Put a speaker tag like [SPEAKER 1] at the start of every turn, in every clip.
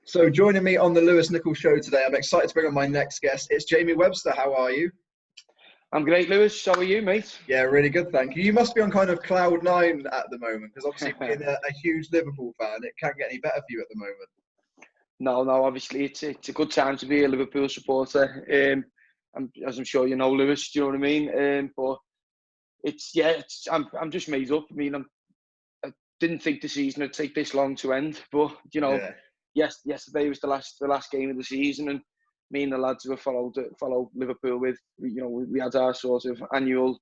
[SPEAKER 1] So joining me on the Lewis Nichols show today, I'm excited to bring on my next guest. It's Jamie Webster. How are you?
[SPEAKER 2] I'm great, Lewis. How are you, mate?
[SPEAKER 1] Yeah, really good, thank you. You must be on kind of cloud nine at the moment, because obviously being a huge Liverpool fan, it can't get any better for you at the moment.
[SPEAKER 2] No, obviously it's a good time to be a Liverpool supporter. As I'm sure you know, Lewis, do you know what I mean? But I'm just made up. I mean, I didn't think the season would take this long to end, but
[SPEAKER 1] Yeah.
[SPEAKER 2] yesterday was the last game of the season, and me and the lads who followed Liverpool with, we had our sort of annual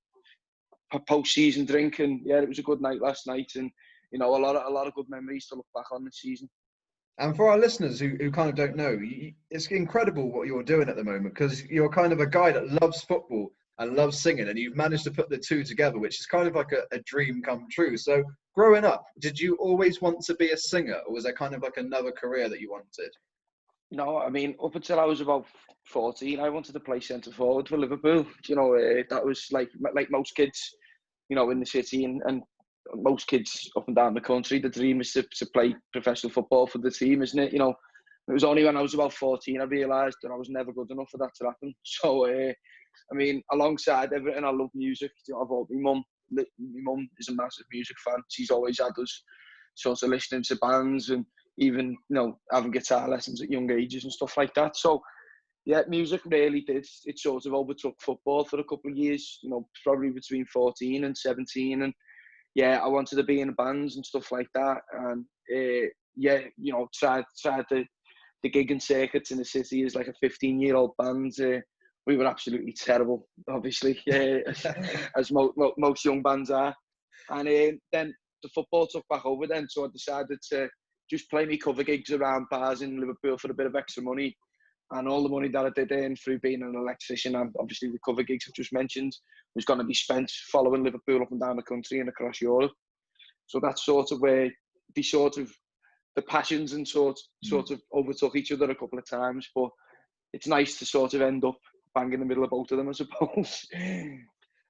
[SPEAKER 2] post-season drink, and yeah, it was a good night last night, and a lot of good memories to look back on this season.
[SPEAKER 1] And for our listeners who kind of don't know, it's incredible what you're doing at the moment, because you're kind of a guy that loves football and loves singing, and you've managed to put the two together, which is kind of like a dream come true. So growing up, did you always want to be a singer, or was there kind of like another career that you wanted?
[SPEAKER 2] No, I mean, up until I was about 14, I wanted to play centre forward for Liverpool. That was like most kids, in the city, and most kids up and down the country. The dream is to play professional football for the team, isn't it? It was only when I was about 14 I realised that I was never good enough for that to happen. So, I mean, alongside everything, I love music. I've always, my mum is a massive music fan. She's always had us sort of listening to bands, and even having guitar lessons at young ages and stuff like that. So yeah, music really did, it sort of overtook football for a couple of years, probably between 14 and 17, and yeah, I wanted to be in bands and stuff like that, and tried the gigging circuits in the city as like a 15-year-old band. We were absolutely terrible, obviously, as most young bands are, and then the football took back over then, so I decided to just play me cover gigs around bars in Liverpool for a bit of extra money, and all the money that I did earn through being an electrician, and obviously the cover gigs I've just mentioned, was going to be spent following Liverpool up and down the country and across Europe. So that's sort of where the passions and sort of overtook each other a couple of times, but it's nice to sort of end up bang in the middle of both of them, I suppose.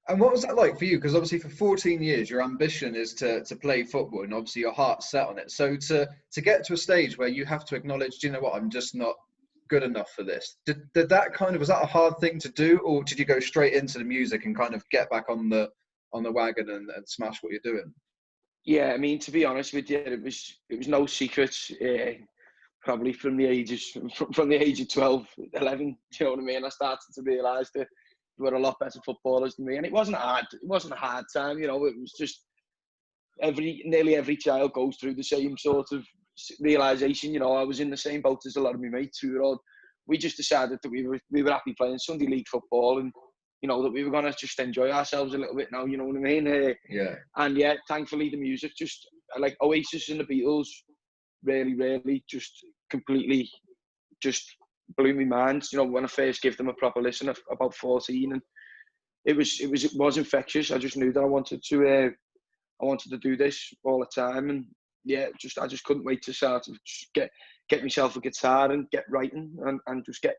[SPEAKER 1] And what was that like for you? Because obviously for 14 years, your ambition is to play football, and obviously your heart's set on it. So to get to a stage where you have to acknowledge, do you know what, I'm just not good enough for this. Did that was that a hard thing to do, or did you go straight into the music and kind of get back on the wagon and smash what you're doing?
[SPEAKER 2] Yeah, I mean, to be honest with you, it was no secret. Probably from the age of 12, 11, do you know what I mean? I started to realise that there were a lot better footballers than me, and it wasn't hard. It wasn't a hard time, It was just nearly every child goes through the same sort of realisation. I was in the same boat as a lot of my mates who were all. We just decided that we were happy playing Sunday league football, and that we were gonna just enjoy ourselves a little bit now. You know what I mean?
[SPEAKER 1] Yeah.
[SPEAKER 2] And yeah, thankfully the music, just like Oasis and the Beatles, really just completely just blew my mind. When I first gave them a proper listen at about 14, and it was infectious. I just knew that I wanted to do this all the time, and yeah, I just couldn't wait to start to just get myself a guitar and get writing and just get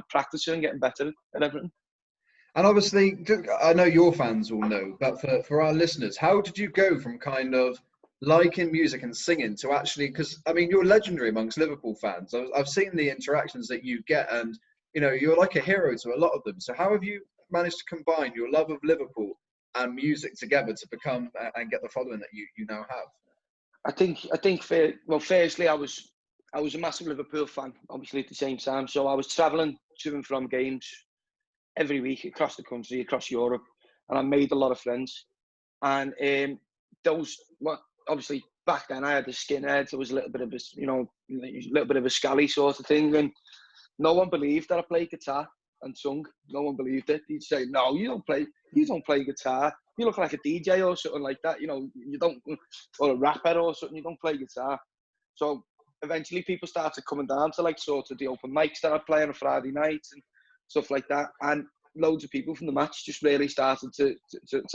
[SPEAKER 2] practicing and getting better at everything.
[SPEAKER 1] And obviously, I know your fans will know, but for our listeners, how did you go from kind of liking music and singing to actually, because I mean, you're legendary amongst Liverpool fans. I've seen the interactions that you get, and you're like a hero to a lot of them. So how have you managed to combine your love of Liverpool and music together to become and get the following that you now have?
[SPEAKER 2] I think firstly, I was a massive Liverpool fan, obviously, at the same time. So I was travelling to and from games every week across the country, across Europe, and I made a lot of friends. And obviously back then I had the skinhead. There was a little bit of a scally sort of thing, and no one believed that I played guitar and sung. No one believed it. He'd say, "No, you don't play guitar. You look like a DJ or something like that. You don't, or a rapper or something. You don't play guitar." So eventually people started coming down to like sort of the open mics that I play on a Friday night and stuff like that. And loads of people from the match just really started to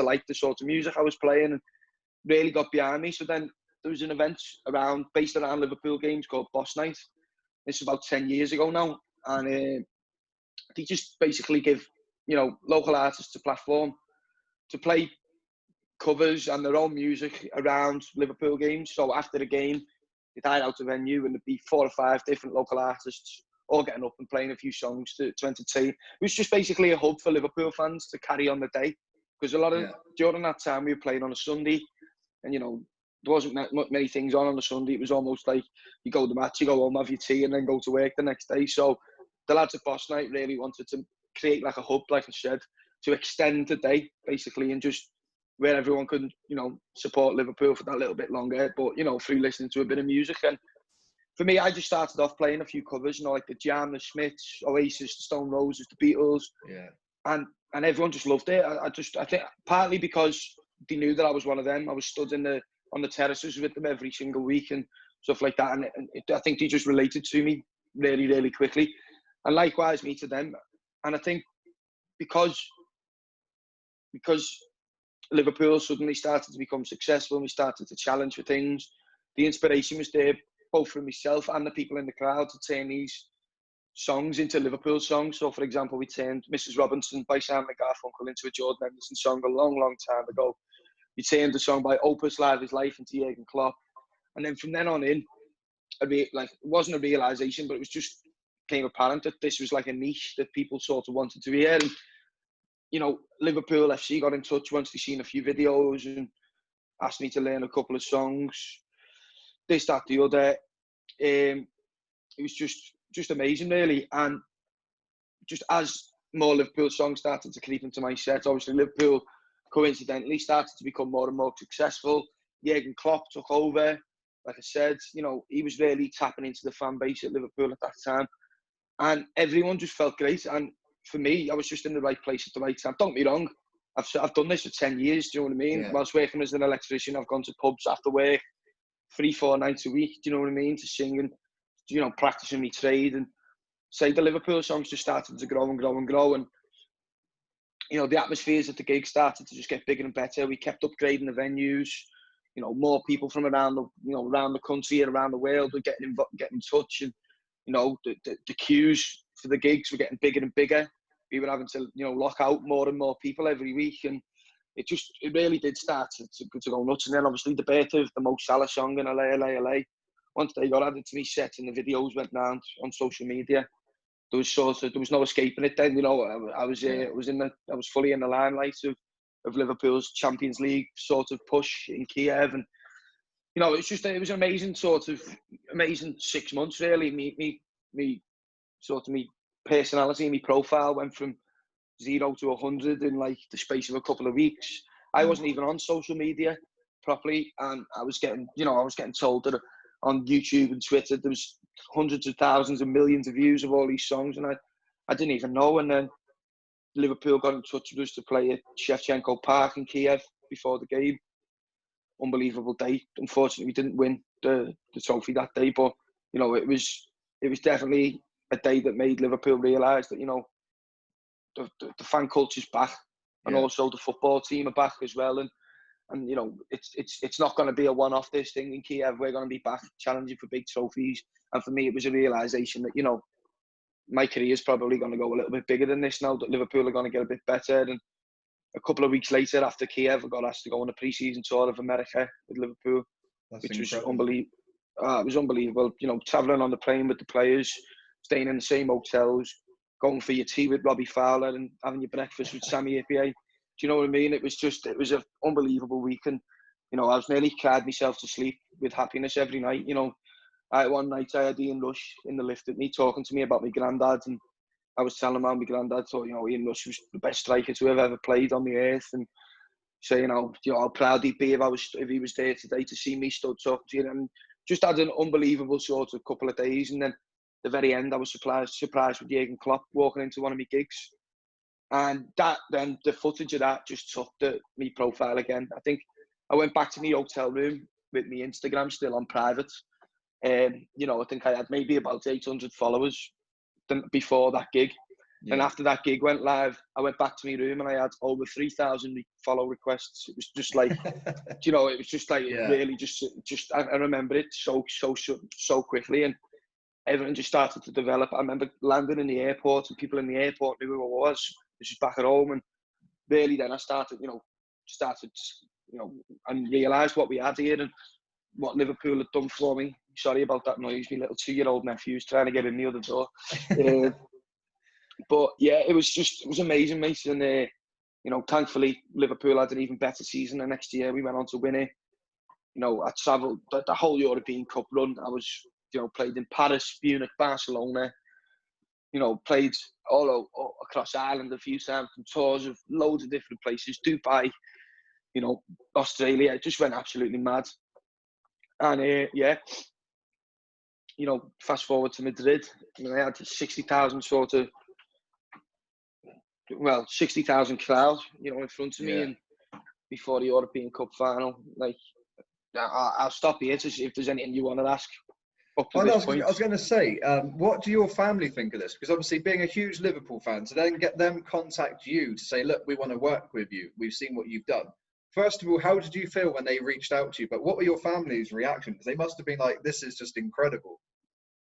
[SPEAKER 2] like the sort of music I was playing and really got behind me. So then there was an event based around Liverpool games called Boss Night. This is about 10 years ago now. And they just basically give, local artists a platform to play covers and their own music around Liverpool games. So after the game, you'd hire out a venue and there'd be 4 or 5 different local artists all getting up and playing a few songs to entertain. It was just basically a hub for Liverpool fans to carry on the day. Because a lot of, during that time, we were playing on a Sunday, and, you know, there wasn't many things on a Sunday. It was almost like you go to the match, you go home, have your tea, and then go to work the next day. So the lads at Boss Night really wanted to create like a hub, like I said, to extend the day, basically, and just where everyone could, you know, support Liverpool for that little bit longer, but, you know, through listening to a bit of music. And for me, I just started off playing a few covers, you know, like the Jam, the Smiths, Oasis, the Stone Roses, the Beatles.
[SPEAKER 1] Yeah.
[SPEAKER 2] And everyone just loved it. I think partly because they knew that I was one of them. I was stood on the terraces with them every single week and stuff like that. And I think they just related to me really, really quickly. And likewise, me to them. And I think because Liverpool suddenly started to become successful and we started to challenge for things, the inspiration was there, both for myself and the people in the crowd, to turn these songs into Liverpool songs. So, for example, we turned Mrs. Robinson by Simon & Garfunkel into a Jordan Henderson song a long, long time ago. We turned a song by Opus, Live Is Life, into Jurgen Klopp. And then from then on in, it wasn't a realisation, but it was just became apparent that this was like a niche that people sort of wanted to hear. And, you know, Liverpool FC got in touch once they seen a few videos and asked me to learn a couple of songs. This, that, the other. It was just amazing, really. And just as more Liverpool songs started to creep into my set, obviously Liverpool coincidentally started to become more and more successful. Jurgen Klopp took over. Like I said, you know, he was really tapping into the fan base at Liverpool at that time. And everyone just felt great. And for me, I was just in the right place at the right time. Don't get me wrong, I've done this for 10 years, do you know what I mean?
[SPEAKER 1] Yeah.
[SPEAKER 2] Whilst working as an electrician, I've gone to pubs after work 3-4 nights a week, do you know what I mean, to sing and, you know, practicing my trade. And say the Liverpool songs just started to grow and grow and grow. And, you know, the atmospheres at the gig started to just get bigger and better. We kept upgrading the venues. You know, more people from around the country and around the world were getting in touch. And, you know, the queues for the gigs were getting bigger and bigger. We were having to, you know, lock out more and more people every week. And it really did start to go nuts. And then obviously the birth of the Mo Salah song in LA, LA, LA. Once they got added to me set and the videos went round on social media, there was no escaping it then. You know, I was fully in the limelight of Liverpool's Champions League sort of push in Kiev. And, you know, it was an amazing 6 months, really. Me personality, me profile went from 0 to 100 in like the space of a couple of weeks. I wasn't even on social media properly, and I was getting told that on YouTube and Twitter there was hundreds of thousands and millions of views of all these songs, and I didn't even know. And then Liverpool got in touch with us to play at Shevchenko Park in Kiev before the game. Unbelievable day. Unfortunately, we didn't win the trophy that day, but, you know, it was definitely a day that made Liverpool realise that, you know, the fan culture's back, and also the football team are back as well. And you know, it's not going to be a one-off, this thing in Kiev. We're going to be back challenging for big trophies. And for me, it was a realisation that, you know, my career is probably going to go a little bit bigger than this now, that Liverpool are going to get a bit better. And a couple of weeks later, after Kiev, I got asked to go on a pre-season tour of America with Liverpool, which was unbelievable. It was unbelievable. You know, travelling on the plane with the players, staying in the same hotels, going for your tea with Robbie Fowler and having your breakfast with Sammy Hippier. Do you know what I mean? It was an unbelievable week. And, you know, I was nearly cried myself to sleep with happiness every night. You know, one night I had Ian Rush in the lift with me talking to me about my granddad, and I was telling him how my granddad thought, you know, Ian Rush was the best striker to have ever played on the earth, and saying how proud he'd be if he was there today to see me stood talking to you. And just had an unbelievable sort of couple of days. And then at the very end, I was surprised with Jurgen Klopp walking into one of my gigs. And then the footage of that just took me profile again. I think I went back to my hotel room with my Instagram still on private. You know, I think I had maybe about 800 followers before that gig. Yeah. And after that gig went live, I went back to my room and I had over 3,000 follow requests. It was just like, you know, it was just like really just I remember it so quickly, and everything just started to develop. I remember landing in the airport and people in the airport knew who I was. This was back at home, and really then I started, and realised what we had here and what Liverpool had done for me Sorry about that noise. My little 2-year-old nephew's trying to get in the other door. Uh, but yeah, it was amazing, mate. And you know, thankfully Liverpool had an even better season the next year. We went on to win it. You know, I travelled the whole European Cup run. I was, you know, played in Paris, Munich, Barcelona. You know, played all across Ireland a few times, and tours of loads of different places, Dubai, you know, Australia. It just went absolutely mad. And yeah, you know, fast forward to Madrid, you know, I had 60,000 crowd, you know, in front of me, and before the European Cup final. Like, I'll stop here to see if there's anything you want to ask up to this point.
[SPEAKER 1] I was going to say, what do your family think of this? Because obviously, being a huge Liverpool fan, to then get them contact you to say, look, we want to work with you. We've seen what you've done. First of all, how did you feel when they reached out to you? But what were your family's reaction? Because they must have been like, this is just incredible.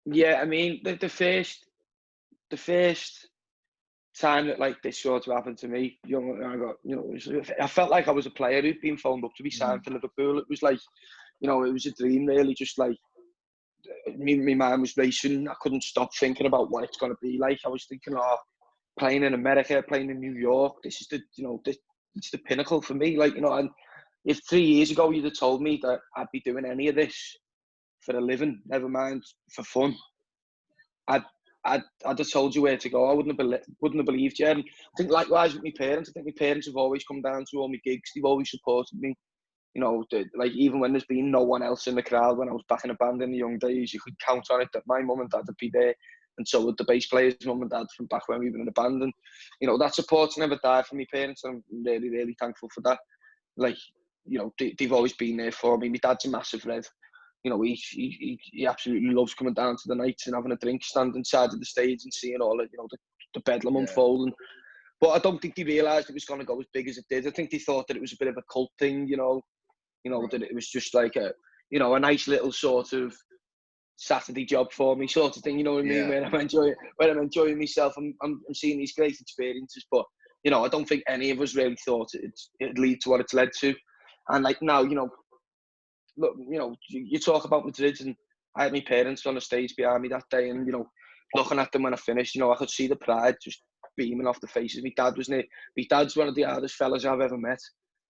[SPEAKER 2] Yeah, I mean, the first time that like this sort of happened to me, you know, I felt like I was a player who'd been phoned up to be signed for Liverpool. It was like, you know, it was a dream really. Just like my mind was racing. I couldn't stop thinking about what it's going to be like. I was thinking, oh, playing in America, playing in New York. This is it's the pinnacle for me. Like, you know, and if 3 years ago you'd have told me that I'd be doing any of this for a living, never mind for fun, I'd have told you where to go. I wouldn't have believed you. And I think likewise with my parents. I think my parents have always come down to all my gigs. They've always supported me. You know, like even when there's been no one else in the crowd, when I was back in a band in the young days, you could count on it that my mum and dad would be there, and so would the bass players' mum and dad from back when we were in the band. And you know, that support's never died from my parents, and I'm really, really thankful for that. Like, you know, they've always been there for me. My dad's a massive Red. You know, he absolutely loves coming down to the nights and having a drink, standing inside of the stage and seeing all of, you know, the bedlam unfolding. But I don't think they realised it was going to go as big as it did. I think they thought that it was a bit of a cult thing, you know, that it was just like a nice little sort of Saturday job for me sort of thing, you know what I mean? Where I'm enjoying myself, I'm seeing these great experiences. But, you know, I don't think any of us really thought it'd lead to what it's led to. And like now, you know, look, you know, you talk about Madrid, and I had my parents on the stage behind me that day, and, you know, looking at them when I finished, you know, I could see the pride just beaming off the faces. My dad's one of the hardest fellas I've ever met,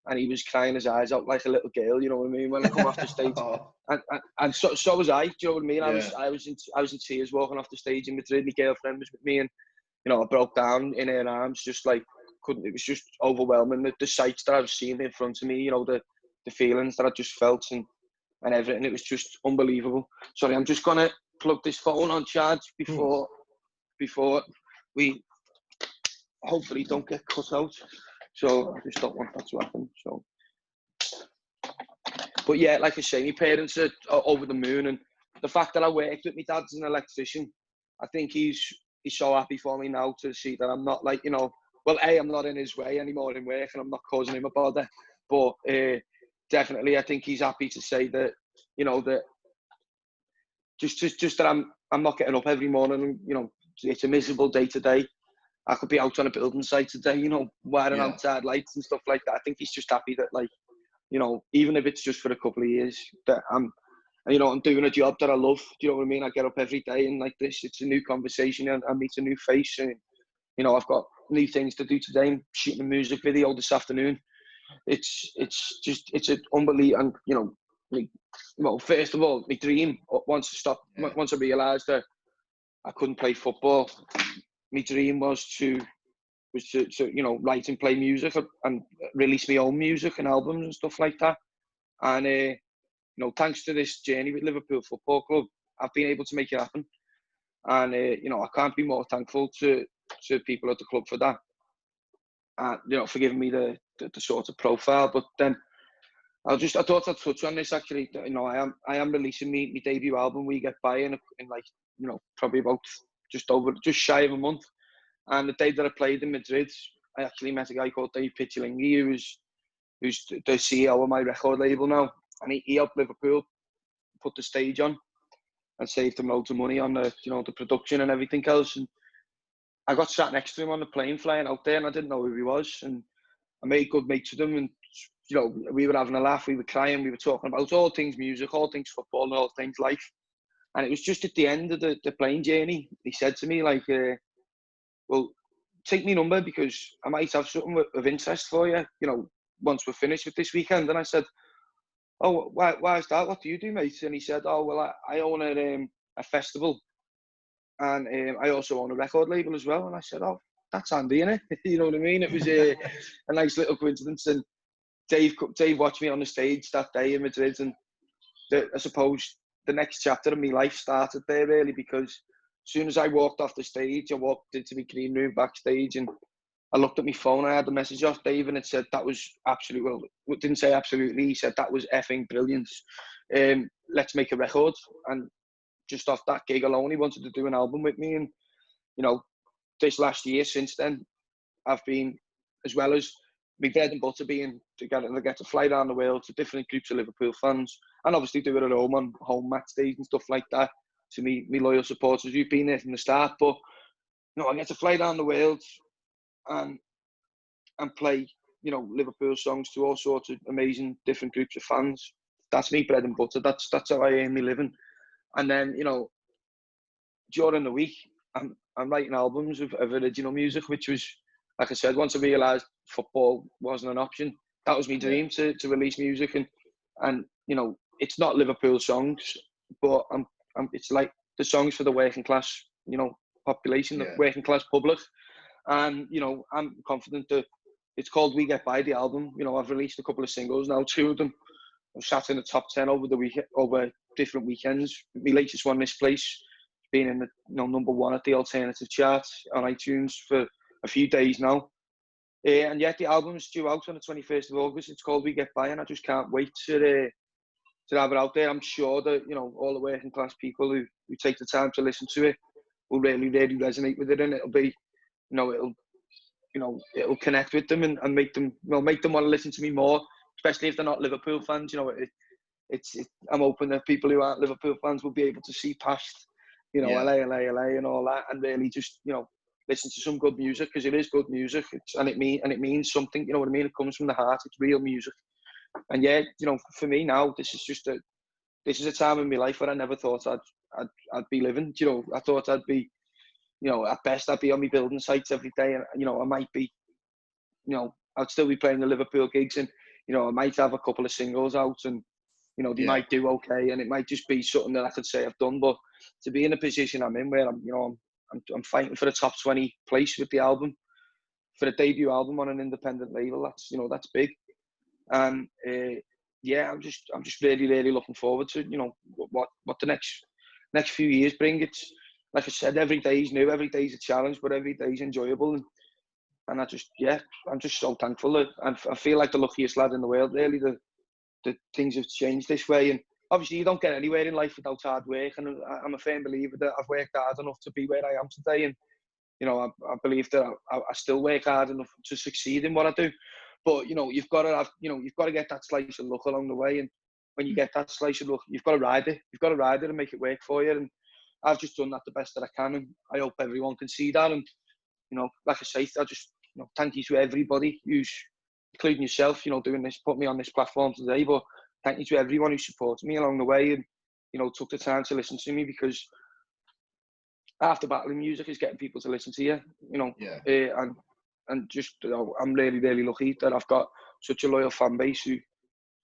[SPEAKER 2] and he was crying his eyes out like a little girl, you know what I mean, when I come off the stage. And so was I, do you know what I mean? I was in tears walking off the stage in Madrid. My girlfriend was with me, and, you know, I broke down in her arms, just like, it was just overwhelming, the sights that I was seeing in front of me, you know, the feelings that I just felt, and everything. It was just unbelievable. Sorry, I'm just gonna plug this phone on charge before we hopefully don't get cut out. So I just don't want that to happen. So, but yeah, like I say, my parents are over the moon, and the fact that I worked with my dad as an electrician, I think he's so happy for me now to see that I'm not like, you know, well, I'm not in his way anymore in work, and I'm not causing him a bother. But definitely, I think he's happy to say that, you know, that just that I'm not getting up every morning, and, you know, it's a miserable day today. I could be out on a building site today, you know, wiring outside lights and stuff like that. I think he's just happy that, like, you know, even if it's just for a couple of years, that I'm doing a job that I love. Do you know what I mean? I get up every day, and like this, it's a new conversation, and I meet a new face, and, you know, I've got new things to do today. I'm shooting a music video this afternoon. It's an unbelievable, and, you know, like, well, first of all, my dream, once I realised that I couldn't play football, my dream was to you know, write and play music and release my own music and albums and stuff like that. And you know, thanks to this journey with Liverpool Football Club, I've been able to make it happen. And you know, I can't be more thankful to people at the club for that. And, you know, for giving me the sort of profile. But then I thought I'd touch on this actually. You know, I am releasing my debut album, We Get By, in like, you know, probably about just shy of a month. And the day that I played in Madrid, I actually met a guy called Dave Picciolingi, who's the CEO of my record label now, and he helped Liverpool put the stage on and saved them loads of money on the, you know, the production and everything else. And I got sat next to him on the plane flying out there, and I didn't know who he was. And I made good mates with him, and, you know, we were having a laugh, we were crying, we were talking about all things music, all things football, and all things life. And it was just at the end of the plane journey, he said to me, like, well, take me number because I might have something of interest for you, you know, once we're finished with this weekend. And I said, oh, why is that? What do you do, mate? And he said, oh, well, I own a festival, and I also own a record label as well. And I said, oh, that's handy, innit? You know what I mean? It was a nice little coincidence. And Dave watched me on the stage that day in Madrid, and I suppose the next chapter of my life started there, really, because as soon as I walked off the stage, I walked into my green room backstage, and I looked at my phone. I had a message off Dave, and it said that was absolutely, well, it didn't say absolutely. He said that was effing brilliant. Let's make a record. And just off that gig alone, he wanted to do an album with me. And you know, this last year since then, I've been, as well as my bread and butter being to get to fly around the world to different groups of Liverpool fans, and obviously do it at home on home match days and stuff like that to me loyal supporters who've been there from the start. But you know, I get to fly around the world and play, you know, Liverpool songs to all sorts of amazing different groups of fans. That's me bread and butter. That's how I earn my living. And then, you know, during the week, I'm writing albums of original music, which was, like I said, once I realised football wasn't an option, that was my dream to release music. And you know, it's not Liverpool songs, but it's like the songs for the working class, you know, population, the working class public. And you know, I'm confident that it's called We Get By, the album. You know, I've released a couple of singles now, 2 of them I've sat in the top 10 over different weekends. My latest one, This Place, been in the, you know, #1 at the alternative chart on iTunes for a few days now. And yet the album's due out on the 21st of August. It's called We Get By, and I just can't wait to have it out there. I'm sure that, you know, all the working class people who take the time to listen to it will really, really resonate with it, and it'll be, it'll connect with them and make them want to listen to me more, especially if they're not Liverpool fans. You know, I'm hoping that people who aren't Liverpool fans will be able to see past, you know, LA and all that, and really just, you know, listen to some good music, because it is good music, and it means something. You know what I mean? It comes from the heart. It's real music. And yeah, you know, for me now, this is a time in my life where I never thought I'd be living. You know, I thought I'd be, you know, at best I'd be on my building sites every day, and you know, I might be, you know, I'd still be playing the Liverpool gigs, and you know, I might have a couple of singles out, and you know, they might do okay, and it might just be something that I could say I've done. But to be in a position I'm in, where I'm fighting for the top 20 place with the album, for a debut album on an independent label, that's big. And I'm just really, really looking forward to, you know, what the next few years bring. It's like I said, every day is new, every day is a challenge, but every day is enjoyable. And I'm just so thankful that I feel like the luckiest lad in the world, really, that things have changed this way. And obviously you don't get anywhere in life without hard work, and I'm a firm believer that I've worked hard enough to be where I am today. And you know, I believe that I still work hard enough to succeed in what I do. But you know, you've got to get that slice of luck along the way. And when you get that slice of luck, you've got to ride it. You've got to ride it and make it work for you. And I've just done that the best that I can, and I hope everyone can see that. And you know, like I say, I just, you know, thank you to everybody who's, including yourself, you know, doing this, put me on this platform today. But thank you to everyone who supported me along the way, and you know, took the time to listen to me, because half the battle in music is getting people to listen to you. You know, and just, you know, I'm really, really lucky that I've got such a loyal fan base who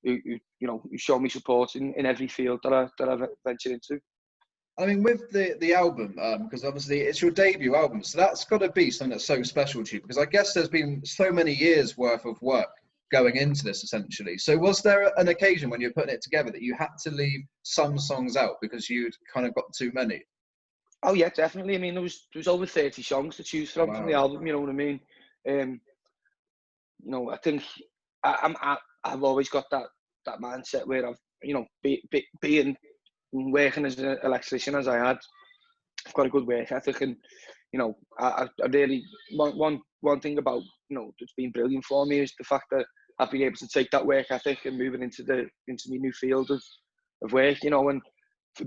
[SPEAKER 2] you know, who show me support in every field that I've ventured into.
[SPEAKER 1] I mean, with the album, because obviously it's your debut album, so that's got to be something that's so special to you, because I guess there's been so many years worth of work going into this, essentially. So was there an occasion when you were putting it together that you had to leave some songs out because you'd kind of got too many?
[SPEAKER 2] Oh yeah, definitely. I mean, there was over 30 songs to choose from the album. You know what I mean? You know, I think I've always got that mindset where I've, you know, being working as an electrician as I had, I've got a good work ethic. And you know, I really, one thing about, you know, that's been brilliant for me is the fact that I've been able to take that work ethic and move it into my new field of work. You know, and for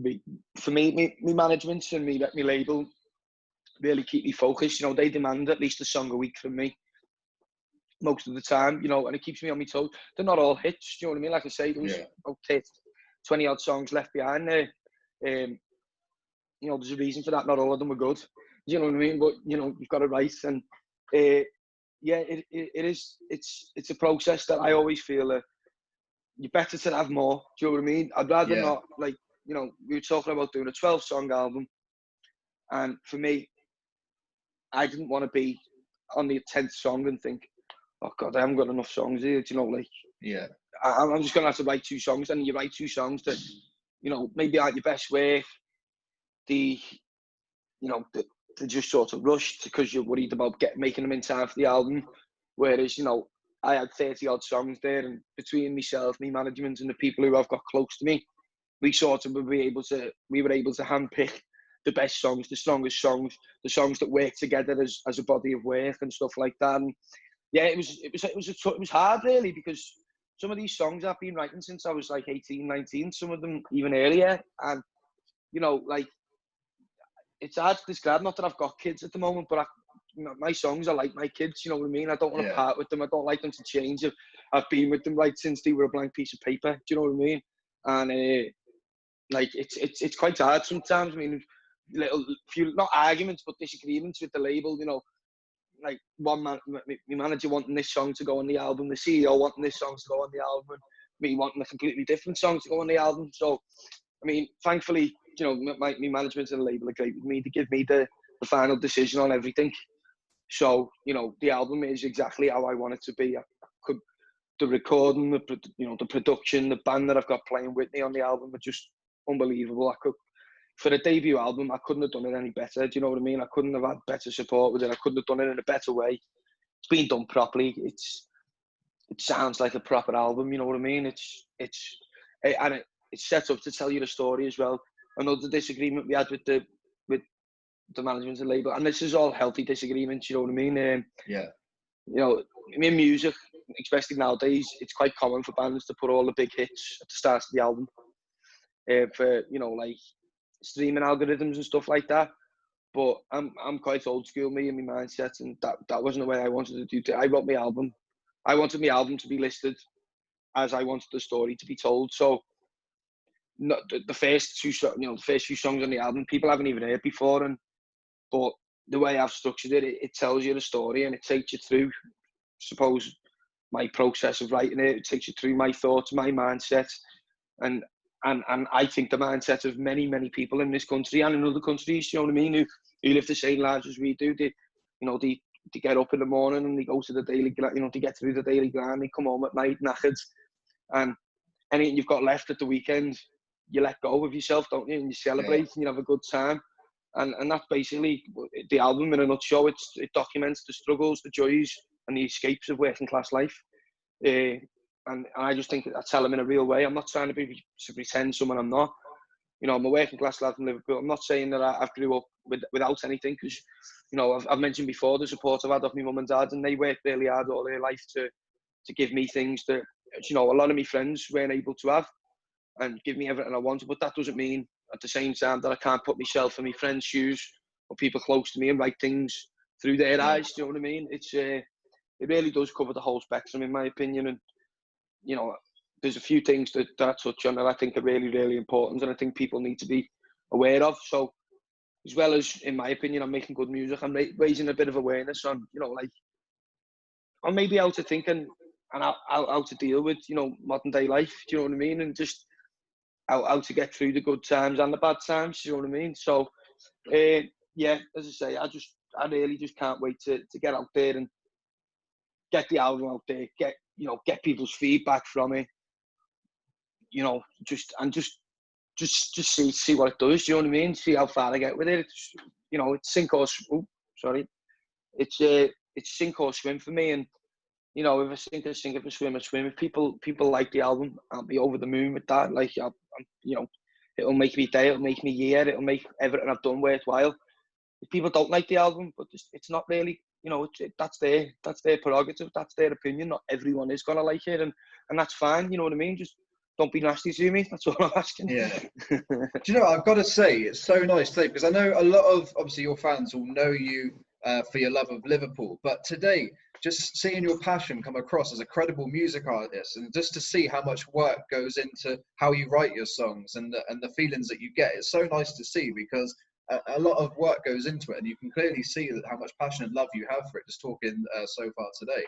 [SPEAKER 2] me, my management and me label really keep me focused. You know, they demand at least a song a week from me most of the time, you know, and it keeps me on my toes. They're not all hits, do you know what I mean? Like I say, there was about 20 odd songs left behind there. you know, there's a reason for that. Not all of them were good. You know what I mean? But you know, you've got it right, and yeah, it is. It's a process that I always feel you're better to have more. Do you know what I mean? I'd rather not, like, you know, we were talking about doing a 12-song album, and for me, I didn't want to be on the 10th song and think, oh God, I haven't got enough songs here. Do you know, like, I'm just gonna have to write 2 songs, and you write 2 songs that, you know, maybe aren't your best work. You know, they're just sort of rushed because you're worried about making them in time for the album. Whereas, you know, I had 30 odd songs there, and between myself, me management, and the people who I've got close to me, we were able to handpick the best songs, the strongest songs, the songs that work together as a body of work and stuff like that. And yeah, it was hard really, because some of these songs I've been writing since I was like 18, 19, some of them even earlier. And, you know, like, it's hard to describe, not that I've got kids at the moment, but my songs are like my kids, you know what I mean? I don't want to part with them. I don't like them to change. I've been with them right since they were a blank piece of paper. Do you know what I mean? And like, it's quite hard sometimes. I mean, few, not arguments, but disagreements with the label, you know, like my manager wanting this song to go on the album, the CEO wanting this song to go on the album, and me wanting a completely different song to go on the album. So, I mean, thankfully, you know, my management and the label are great with me to give me the final decision on everything. So, you know, the album is exactly how I want it to be. The recording, the production, the band that I've got playing with me on the album are just unbelievable. For a debut album, I couldn't have done it any better. Do you know what I mean? I couldn't have had better support with it. I couldn't have done it in a better way. It's been done properly. It sounds like a proper album. You know what I mean? It's set up to tell you the story as well. Another disagreement we had with the management and label, and this is all healthy disagreements. You know what I mean?
[SPEAKER 1] You
[SPEAKER 2] know, in music, especially nowadays, it's quite common for bands to put all the big hits at the start of the album. For, you know, like streaming algorithms and stuff like that. But I'm quite old school, me and my mindset, and that wasn't the way I wanted to do it. I wrote my album. I wanted my album to be listed as I wanted the story to be told. So, not the first few songs on the album, people haven't even heard before, but the way I've structured it tells you the story, and it takes you through, suppose, my process of writing it. It takes you through my thoughts, my mindset, and I think the mindset of many, many people in this country and in other countries, you know what I mean, who live the same lives as we do. They get up in the morning and they go to the daily, you know, to get through the daily grind. They come home at night knackered, and anything you've got left at the weekend, you let go of yourself, don't you? And you celebrate and you have a good time. And that's basically the album in a nutshell. It documents the struggles, the joys, and the escapes of working class life. And I just think I tell them in a real way. I'm not trying to pretend someone I'm not. You know, I'm a working class lad from Liverpool. I'm not saying that I've grew up without anything, because, you know, I've mentioned before the support I've had off my mum and dad, and they worked really hard all their life to give me things that, you know, a lot of my friends weren't able to have, and give me everything I wanted. But that doesn't mean at the same time that I can't put myself in my friends' shoes or people close to me and write things through their eyes. Do you know what I mean? It really does cover the whole spectrum, in my opinion. And, you know, there's a few things that I touch on that I think are really, really important, and I think people need to be aware of. So, as well as, in my opinion, I'm making good music, I'm raising a bit of awareness on, you know, like, on maybe how to think and how to deal with, you know, modern day life. Do you know what I mean? And just how to get through the good times and the bad times. Do you know what I mean? So, yeah, as I say, I really just can't wait to get out there and get the album out there, get people's feedback from it, you know, just see what it does. Do you know what I mean? See how far I get with it. It's, you know, it's sink or it's sink or swim for me. And, you know, if I sink, I sink. If I swim, I swim. If people like the album, I'll be over the moon with that. Like, you know, it'll make me day, it'll make me year, it'll make everything I've done worthwhile. If people don't like the album, but it's not really, you know, that's their prerogative, that's their opinion. Not everyone is gonna like it, and that's fine. You know what I mean? Just don't be nasty to me. That's all I'm asking.
[SPEAKER 1] Yeah. Do you know, I've got to say, it's so nice today, because I know a lot of, obviously, your fans will know you for your love of Liverpool. But today, just seeing your passion come across as a credible music artist, and just to see how much work goes into how you write your songs and the feelings that you get, it's so nice to see, because a lot of work goes into it, and you can clearly see that how much passion and love you have for it, just talking so far today.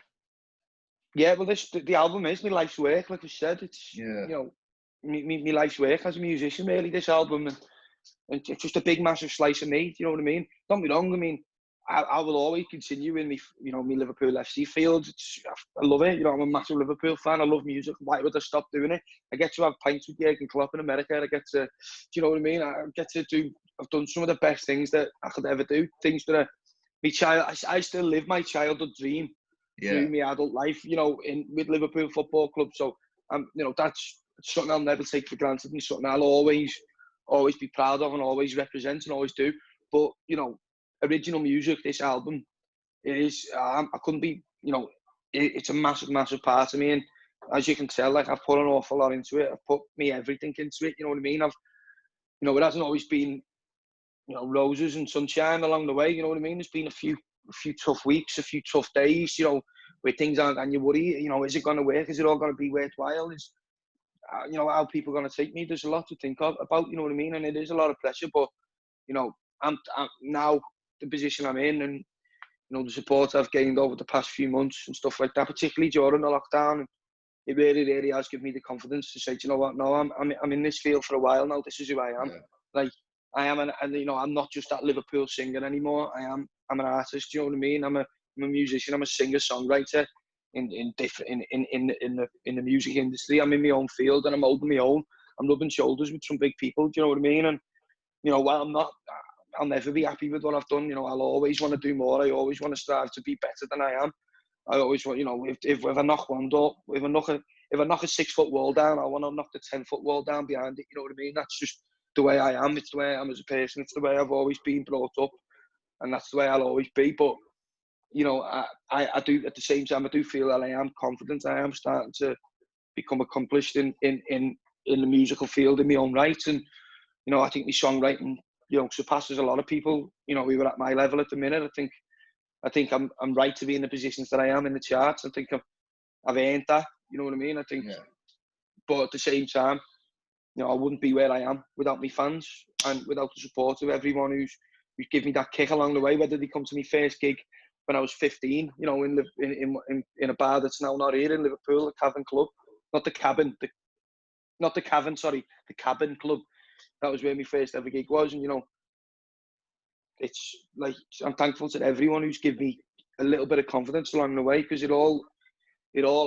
[SPEAKER 2] Yeah, well, the album is my life's work. Like I said, it's
[SPEAKER 1] Yeah.
[SPEAKER 2] my life's work as a musician. Really, this album, and it's just a big, massive slice of me. Do you know what I mean? Don't be wrong. I mean, I will always continue in me, me Liverpool FC field. I love it. I'm a massive Liverpool fan. I love music. Why would I stop doing it? I get to have pints with Jurgen Klopp in America. I get to, do you know what I mean? I've done some of the best things that I could ever do. Things that are, I still live my childhood dream through my adult life, with Liverpool Football Club. So, that's something I'll never take for granted, and something I'll always be proud of, and always represent, and always do. But, original music, this album is, I couldn't be, it's a massive, massive part of me. And as you can tell, like, I've put an awful lot into it. I've put me everything into it. You know what I mean? It hasn't always been, roses and sunshine along the way. You know what I mean? There's been a few tough weeks, a few tough days, where things aren't, and you worry, is it going to work? Is it all going to be worthwhile? Is, how people are going to take me? There's a lot to think about, you know what I mean? And it is a lot of pressure, but, I'm now the position I'm in, and, the support I've gained over the past few months and stuff like that, particularly during the lockdown, it really, really has given me the confidence to say, do you know what? No, I'm in this field for a while now. This is who I am.
[SPEAKER 1] Yeah.
[SPEAKER 2] Like, I am, I'm not just that Liverpool singer anymore. I'm an artist. Do you know what I mean? I'm a musician. I'm a singer songwriter in the music industry. I'm in my own field, and I'm holding my own. I'm rubbing shoulders with some big people. Do you know what I mean? And while I'll never be happy with what I've done. I'll always want to do more. I always want to strive to be better than I am. I always want, if I knock one door, if I knock a 6-foot wall down, I want to knock the 10-foot wall down behind it. You know what I mean? That's just the way I am. It's the way I am as a person. It's the way I've always been brought up, and that's the way I'll always be. But I do, at the same time, I do feel that I am confident. I am starting to become accomplished in the musical field in my own right, and I think my songwriting surpasses a lot of people who are at my level at the minute. I think I'm right to be in the positions that I am in the charts. I think I've earned that. You know what I mean? I think, but at the same time, I wouldn't be where I am without my fans, and without the support of everyone who's given me that kick along the way. Whether they come to my first gig when I was 15, in a bar that's now not here in Liverpool, the Cavern Club, the Cabin Club. That was where my first ever gig was, and it's like, I'm thankful to everyone who's given me a little bit of confidence along the way, because it all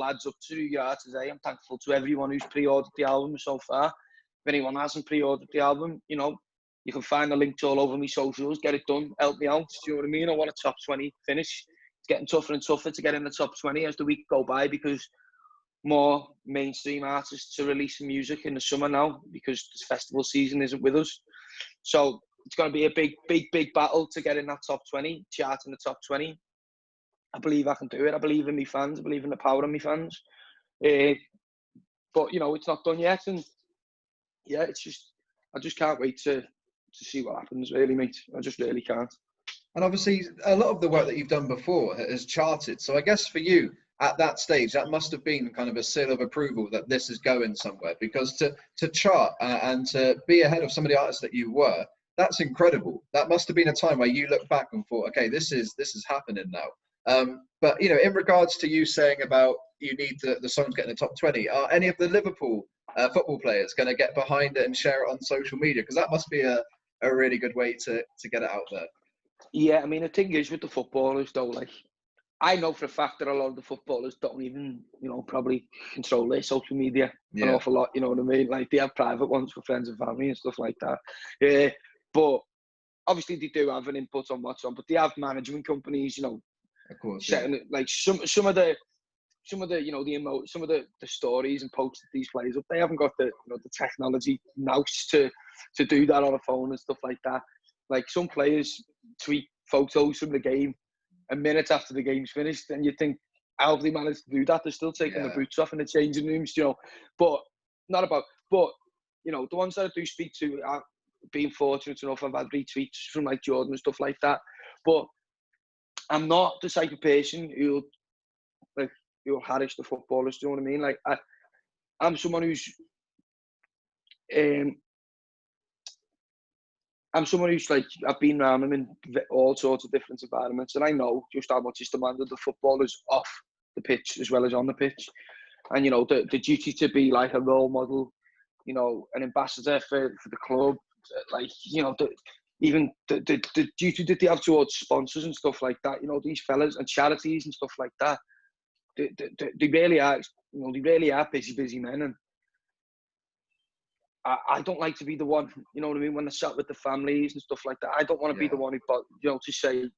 [SPEAKER 2] adds up to who you are today. I'm thankful to everyone who's pre-ordered the album so far. If anyone hasn't pre-ordered the album, you can find the links all over my socials. Get it done. Help me out. Do you know what I mean? I want a top 20 finish. It's getting tougher and tougher to get in the top 20 as the week go by, because more mainstream artists are releasing music in the summer now, because the festival season isn't with us. So it's going to be a big battle to get in that top 20, chart in the top 20. I believe I can do it. I believe in my fans. I believe in the power of my fans. But it's not done yet, and I just can't wait to see what happens, really, mate. I just really can't.
[SPEAKER 1] And obviously, a lot of the work that you've done before has charted. So I guess for you, at that stage, that must have been kind of a seal of approval that this is going somewhere. Because to chart and to be ahead of some of the artists that you were, that's incredible. That must have been a time where you look back and thought, okay, this is happening now. But in regards to you saying about you need the songs getting the top 20, are any of the Liverpool football players going to get behind it and share it on social media? Because that must be a really good way to get it out there.
[SPEAKER 2] Yeah, I mean, the thing is with the footballers, though, like, I know for a fact that a lot of the footballers don't even, probably control their social media an awful lot. You know what I mean? Like, they have private ones for friends and family and stuff like that. Yeah, but obviously they do have an input on what's on. But they have management companies,
[SPEAKER 1] of course,
[SPEAKER 2] setting it, like some of the some of the stories and posts that these players up. They haven't got the the technology now to do that on a phone and stuff like that. Like, some players tweet photos from the game a minute after the game's finished, and you think, how have they managed to do that? They're still taking the boots off in the changing rooms, But not about. But the ones that I do speak to are being fortunate enough. I've had retweets from like Jordan and stuff like that. But I'm not the type of person who'll harass the footballers. Do you know what I mean? Like I'm someone who's um, like, I've been around them in all sorts of different environments, and I know just how much is demanded of the footballers off the pitch as well as on the pitch. And the duty to be like a role model, an ambassador for the club, like even the duty that they have towards sponsors and stuff like that. These fellas and charities and stuff like that. They really are. They really are busy men, and I don't like to be the one, you know what I mean, when they sat with the families and stuff like that. I don't want to be the one who, to say,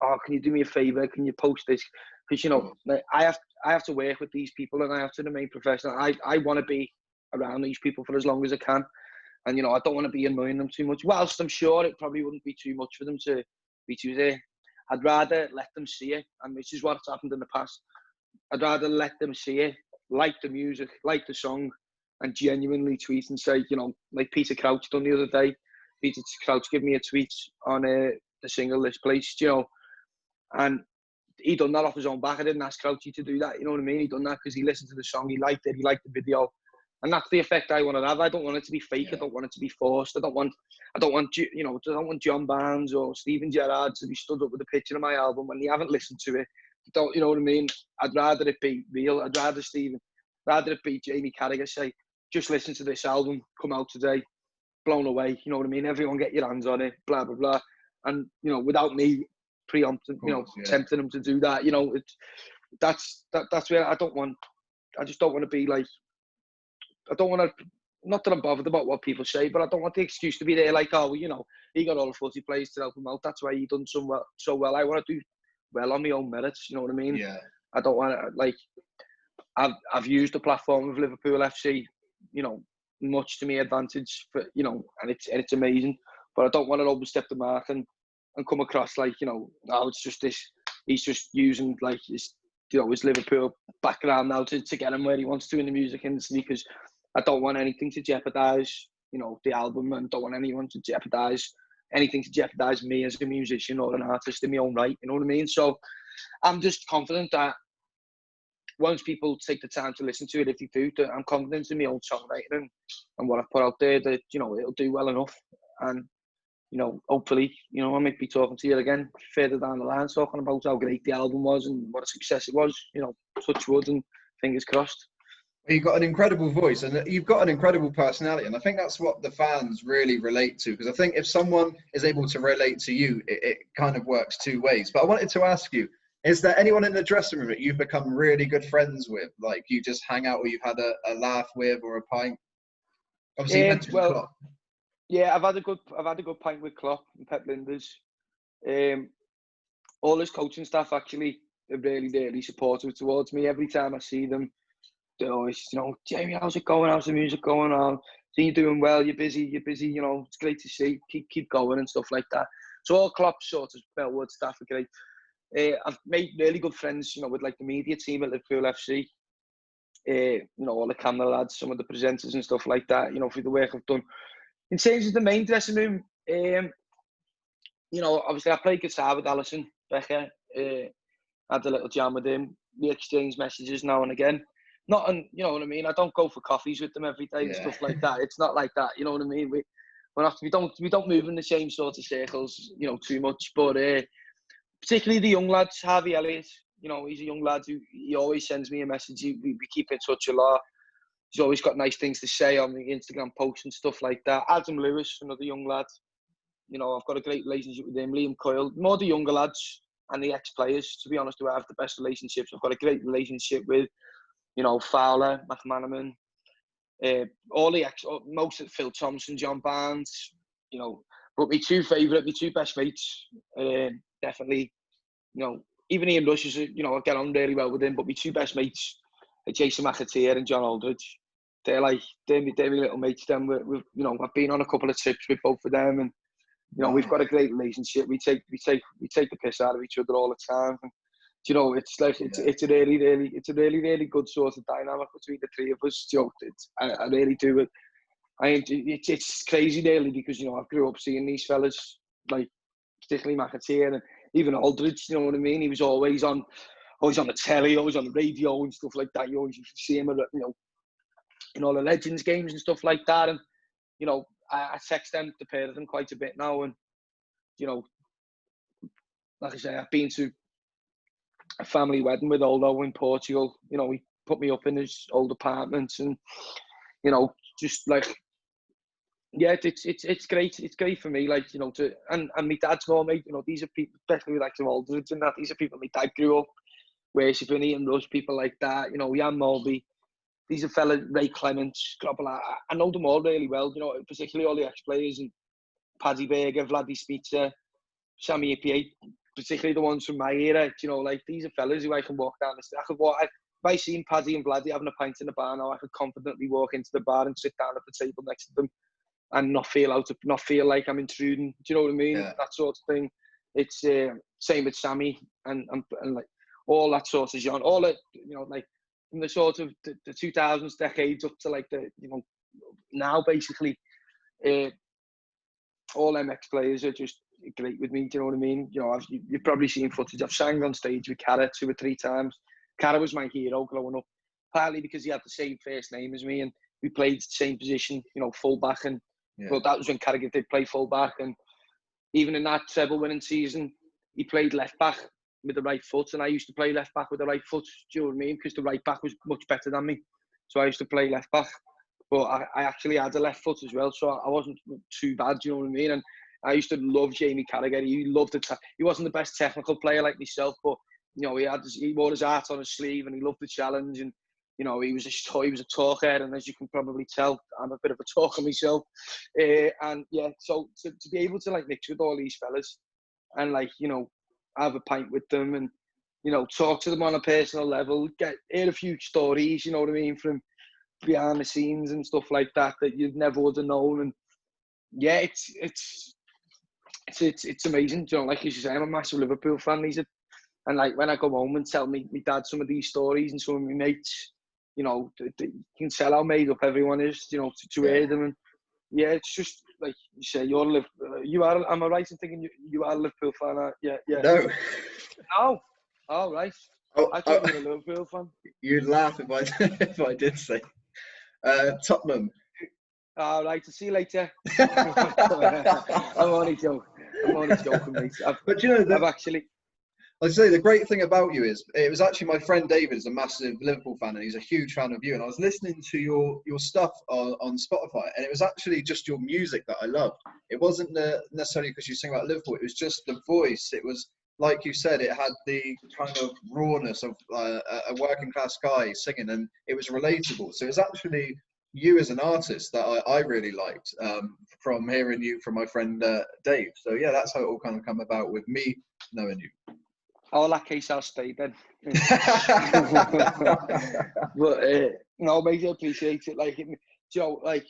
[SPEAKER 2] oh, can you do me a favour? Can you post this? Because, like, I have to work with these people, and I have to remain professional. I want to be around these people for as long as I can. And, I don't want to be annoying them too much. Whilst I'm sure it probably wouldn't be too much for them to be too there. I'd rather let them see it, and this is what's happened in the past. I'd rather let them see it, like the music, like the song, and genuinely tweet and say, like Peter Crouch done the other day. Peter Crouch gave me a tweet on the single list place, and he done that off his own back. I didn't ask Crouchy to do that, you know what I mean? He done that because he listened to the song, he liked it, he liked the video, and that's the effect I want to have. I don't want it to be fake. I don't want it to be forced. I don't want John Barnes or Steven Gerrard to be stood up with a picture of my album when they haven't listened to it. You know what I mean? I'd rather it be real. I'd rather it be Jamie Carragher say, just listen to this album, come out today, blown away, you know what I mean? Everyone get your hands on it, blah, blah, blah. And, without me preempting, tempting them to do that, that's where I just don't want to be like, I don't want to, not that I'm bothered about what people say, but I don't want the excuse to be there like, oh, well, he got all the footy players to help him out. That's why he done so well. I want to do well on my own merits, you know what I mean?
[SPEAKER 1] Yeah.
[SPEAKER 2] I don't want to, like, I've used the platform of Liverpool FC, much to my advantage for, and it's amazing, but I don't want to overstep the mark and come across like, it's just this, he's just using like his Liverpool background now to get him where he wants to in the music industry, because I don't want anything to jeopardise, the album, and don't want anyone to jeopardise anything to jeopardise me as a musician or an artist in my own right, you know what I mean? So I'm just confident that once people take the time to listen to it, if they do, that I'm confident in my own songwriting and what I've put out there, that, it'll do well enough. And, hopefully, I might be talking to you again further down the line, talking about how great the album was and what a success it was, touch wood and fingers crossed.
[SPEAKER 1] You've got an incredible voice and you've got an incredible personality. And I think that's what the fans really relate to. Because I think if someone is able to relate to you, it kind of works two ways. But I wanted to ask you, is there anyone in the dressing room that you've become really good friends with? Like you just hang out or you've had a laugh with or a pint? Obviously, you mentioned Klopp.
[SPEAKER 2] Yeah, I've had a good pint with Klopp and Pep Linders. All his coaching staff actually are really, really supportive towards me. Every time I see them, they're always, Jamie, how's it going? How's the music going on? So you're doing well, you're busy, it's great to see. Keep going and stuff like that. So all Klopp's sort of Bellwood staff are great. I've made really good friends, with like the media team at Liverpool FC. All the camera lads, some of the presenters and stuff like that, for the work I've done. In terms of the main dressing room, obviously I play guitar with Alison Becker. Had a little jam with him. We exchange messages now and again. Not, you know what I mean? I don't go for coffees with them every day and stuff like that. It's not like that, you know what I mean? We don't move in the same sort of circles, too much. But particularly the young lads, Harvey Elliott, he's a young lad who he always sends me a message. We keep in touch a lot. He's always got nice things to say on the Instagram posts and stuff like that. Adam Lewis, another young lad. I've got a great relationship with him. Liam Coyle, more the younger lads and the ex-players, to be honest, who I have the best relationships. I've got a great relationship with, Fowler, McManaman, most of Phil Thompson, John Barnes, but my two best mates, definitely, even Ian Rush is, I get on really well with him, but my two best mates are Jason McAteer and John Aldridge. They're my little mates. Them, I've been on a couple of trips with both of them, and we've got a great relationship. We take the piss out of each other all the time. And, it's like it's a really good sort of dynamic between the three of us. I really do it. It's crazy really because I grew up seeing these fellas, like particularly McAteer, and even Aldridge, you know what I mean? He was always on the telly, always on the radio and stuff like that. You always used to see him at, you know, in all the Legends games and stuff like that. And, you know, I text them, the pair of them, quite a bit now. And, you know, like I say, I've been to a family wedding with Oldo in Portugal. You know, he put me up in his old apartment, and, you know, just like, yeah, it's great. It's great for me, like, you know, and my dad's more, mate, you know, these are people, especially like some Aldridge and that, these are people my dad grew up worshipping, and those people like that, you know, Jan Mulvey, these are fellas, Ray Clements, I know them all really well, you know, particularly all the ex-players, and Paddy Berger, Vladdy Spitzer, Sammy Ipier, particularly the ones from my era, you know, like, these are fellas who I can walk down the street. If I seen Paddy and Vladdy having a pint in the bar now, I could confidently walk into the bar and sit down at the table next to them and not feel like I'm intruding. Do you know what I mean?
[SPEAKER 1] Yeah.
[SPEAKER 2] That sort of thing. It's same with Sammy and like all that sort of genre. All it, you know, like from the sort of the 2000s decades up to like the, you know, now basically, all MX players are just great with me. Do you know what I mean? You know, you've probably seen footage. I've sang on stage with Cara 2 or 3 times. Cara was my hero growing up, partly because he had the same first name as me, and we played the same position, you know, full-back. And well, that was when Carragher did play full-back. And even in that treble-winning season, he played left-back with the right foot, and I used to play left-back with the right foot. Do you know what I mean? Because the right-back was much better than me. So I used to play left-back. But I actually had a left foot as well, so I wasn't too bad, do you know what I mean? And I used to love Jamie Carragher. He loved it. He wasn't the best technical player like myself, but, you know, he wore his heart on his sleeve, and he loved the challenge. And, you know, he was a talker, and as you can probably tell, I'm a bit of a talker myself. And yeah, so to be able to like mix with all these fellas and, like, you know, have a pint with them and, you know, talk to them on a personal level, hear a few stories, you know what I mean, from behind the scenes and stuff like that you never would have known. And yeah, it's amazing. You know, like you say, I'm a massive Liverpool fan. And like when I go home and tell my dad some of these stories and some of my mates, you know, you can tell how made up everyone is, you know, to hear them. And yeah, it's just like you say, am I right in thinking you are a Liverpool fan? Yeah.
[SPEAKER 1] No.
[SPEAKER 2] No. Oh, right. I thought you were a Liverpool fan.
[SPEAKER 1] You'd laugh if I did say. Tottenham.
[SPEAKER 2] All right, to see you later. I'm only joking, mate.
[SPEAKER 1] But you know,
[SPEAKER 2] I've actually...
[SPEAKER 1] I'd say the great thing about you is, it was actually my friend David is a massive Liverpool fan, and he's a huge fan of you. And I was listening to your stuff on Spotify, and it was actually just your music that I loved. It wasn't necessarily because you sing about Liverpool. It was just the voice. It was, like you said, it had the kind of rawness of a working class guy singing, and it was relatable. So it was actually you as an artist that I really liked, from hearing you from my friend Dave. So yeah, that's how it all kind of come about with me knowing you.
[SPEAKER 2] Oh, in that case, I'll stay then. But no, mate, I appreciate it. Like, you know, like,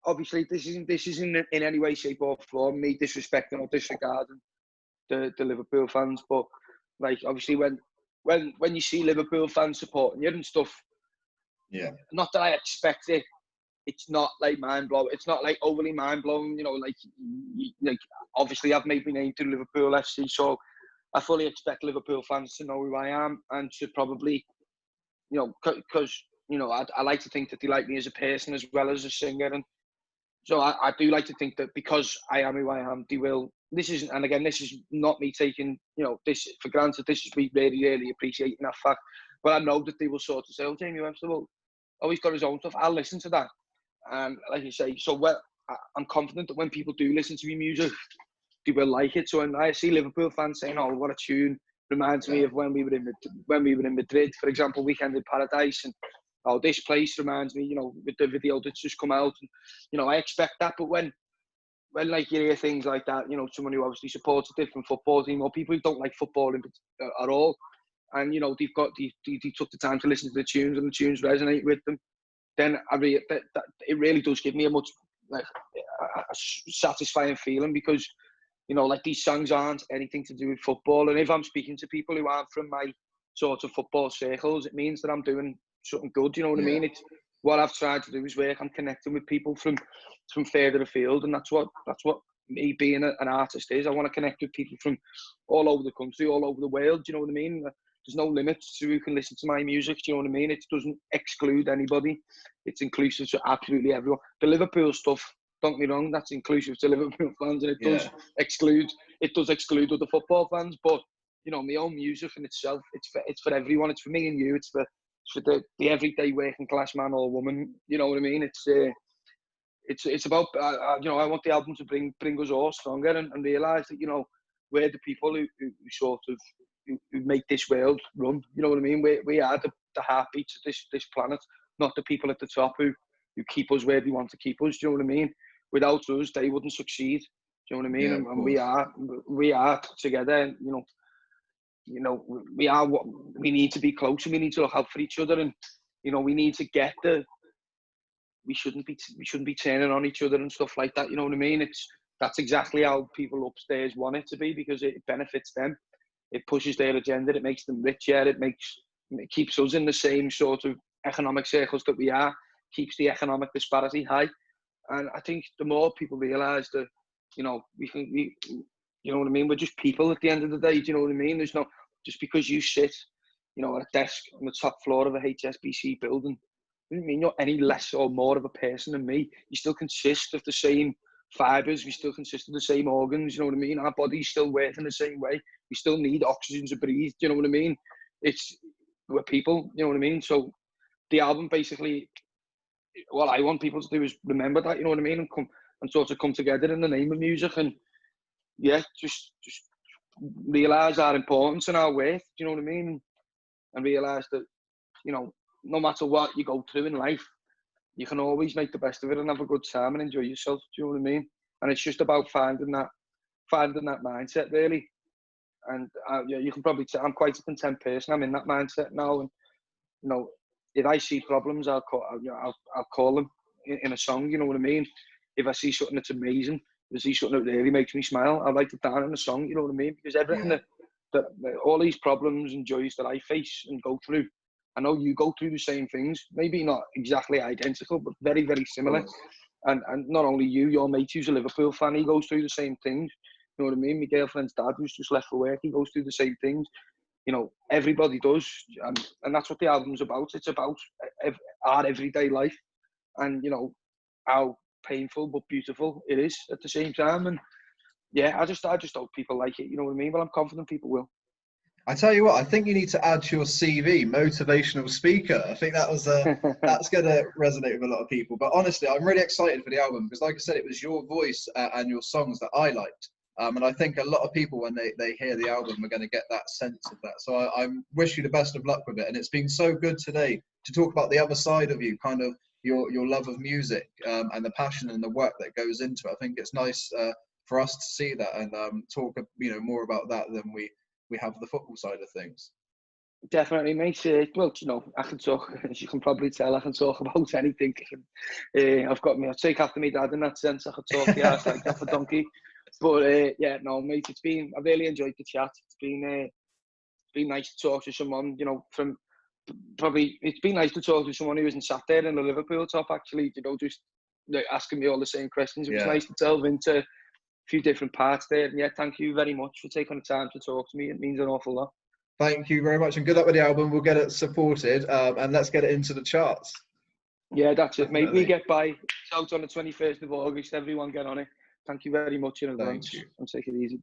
[SPEAKER 2] obviously, this isn't in any way, shape, or form me disrespecting or disregarding the Liverpool fans. But like, obviously, when you see Liverpool fans supporting you and stuff,
[SPEAKER 1] yeah, not
[SPEAKER 2] that I expect it. It's not like mind blowing. It's not like overly mind blowing. You know, like obviously, I've made my name to Liverpool FC, so I fully expect Liverpool fans to know who I am and to probably, you know, because, you know, I like to think that they like me as a person as well as a singer. And so I do like to think that because I am who I am, they will. This is not me taking, you know, this for granted. This is me really, really appreciating that fact. But I know that they will sort of say, oh, Jamie Webster, well, oh, he's got his own stuff. I'll listen to that. And like you say, so I'm confident that when people do listen to my music, they will like it. So when I see Liverpool fans saying, "Oh, what a tune!" reminds me of when we were in Madrid, for example, Weekend in Paradise, and oh, this place reminds me, you know, with the video that's just come out. And, you know, I expect that. But when like you hear things like that, you know, someone who obviously supports a different football team, or people who don't like football at all, and you know, they took the time to listen to the tunes, and the tunes resonate with them, then it really does give me a much a satisfying feeling, because, you know, like, these songs aren't anything to do with football. And if I'm speaking to people who aren't from my sort of football circles, it means that I'm doing something good. You know what I mean? It's what I've tried to do is work. I'm connecting with people from further afield, and that's what me being an artist is. I want to connect with people from all over the country, all over the world. Do you know what I mean? There's no limits to who can listen to my music. Do you know what I mean? It doesn't exclude anybody. It's inclusive to absolutely everyone. The Liverpool stuff, don't get me wrong, that's inclusive to Liverpool fans, and it does exclude other football fans. But you know, my own music in itself, it's for everyone. It's for me and you. It's for the everyday working class man or woman. You know what I mean? It's about you know, I want the album to bring us all stronger and realise that, you know, we're the people who sort of who make this world run. You know what I mean? We are the heartbeats of this planet, not the people at the top who keep us where they want to keep us. Do you know what I mean? Without us, they wouldn't succeed. Do you know what I mean?
[SPEAKER 1] Yeah,
[SPEAKER 2] and we are together. You know, we are what we need to be close, and we need to look out for each other, and you know, we need to get we shouldn't be turning on each other and stuff like that. You know what I mean? That's exactly how people upstairs want it to be, because it benefits them. It pushes their agenda. It makes them richer. It keeps us in the same sort of economic circles that we are. Keeps the economic disparity high. And I think the more people realise that, you know, you know what I mean? We're just people at the end of the day. Do you know what I mean? There's no, just because you sit, you know, at a desk on the top floor of a HSBC building, doesn't mean you're any less or more of a person than me. You still consist of the same fibres. We still consist of the same organs. You know what I mean? Our bodies still work in the same way. We still need oxygen to breathe. Do you know what I mean? We're people. You know what I mean? So the album basically, what I want people to do is remember that. You know what I mean? And sort of come together in the name of music, and yeah, just realise our importance and our worth. Do you know what I mean? And realise that, you know, no matter what you go through in life, you can always make the best of it and have a good time and enjoy yourself. Do you know what I mean? And it's just about finding that mindset, really. And yeah, you can probably tell I'm quite a content person. I'm in that mindset now, and you know, if I see problems, I'll call them in a song. You know what I mean? If I see something that's amazing, if I see something that really makes me smile, I'll write it down in a song. You know what I mean? Because everything that all these problems and joys that I face and go through, I know you go through the same things, maybe not exactly identical, but very, very similar. And not only you, your mate who's a Liverpool fan, he goes through the same things. You know what I mean? My girlfriend's dad, who's just left for work, he goes through the same things. You know, everybody does. And that's what the album's about. It's about our everyday life and, you know, how painful but beautiful it is at the same time. And yeah, I just hope people like it. You know what I mean? Well, I'm confident people will.
[SPEAKER 1] I tell you what, I think you need to add to your CV, motivational speaker. I think that's going to resonate with a lot of people. But honestly, I'm really excited for the album because, like I said, it was your voice and your songs that I liked. And I think a lot of people, when they hear the album, are going to get that sense of that. So I wish you the best of luck with it. And it's been so good today to talk about the other side of you, kind of your love of music and the passion and the work that goes into it. I think it's nice for us to see that and talk, you know, more about that than we have the football side of things.
[SPEAKER 2] Definitely, mate. Well, you know, I can talk, as you can probably tell, I can talk about anything. I take after me dad in that sense. I could talk the arse like that for donkey. But yeah, no, mate, I really enjoyed the chat. It's been nice to talk to someone, you know, it's been nice to talk to someone who isn't sat there in the Liverpool top, actually, you know, just asking me all the same questions. It was nice to delve into a few different parts there. And yeah, thank you very much for taking the time to talk to me. It means an awful lot.
[SPEAKER 1] Thank you very much, and good luck with the album. We'll get it supported, and let's get it into the charts.
[SPEAKER 2] Yeah, that's it, mate. We get by. It's out on the 21st of August. Everyone get on it. Thank you very much in advance. And take it easy.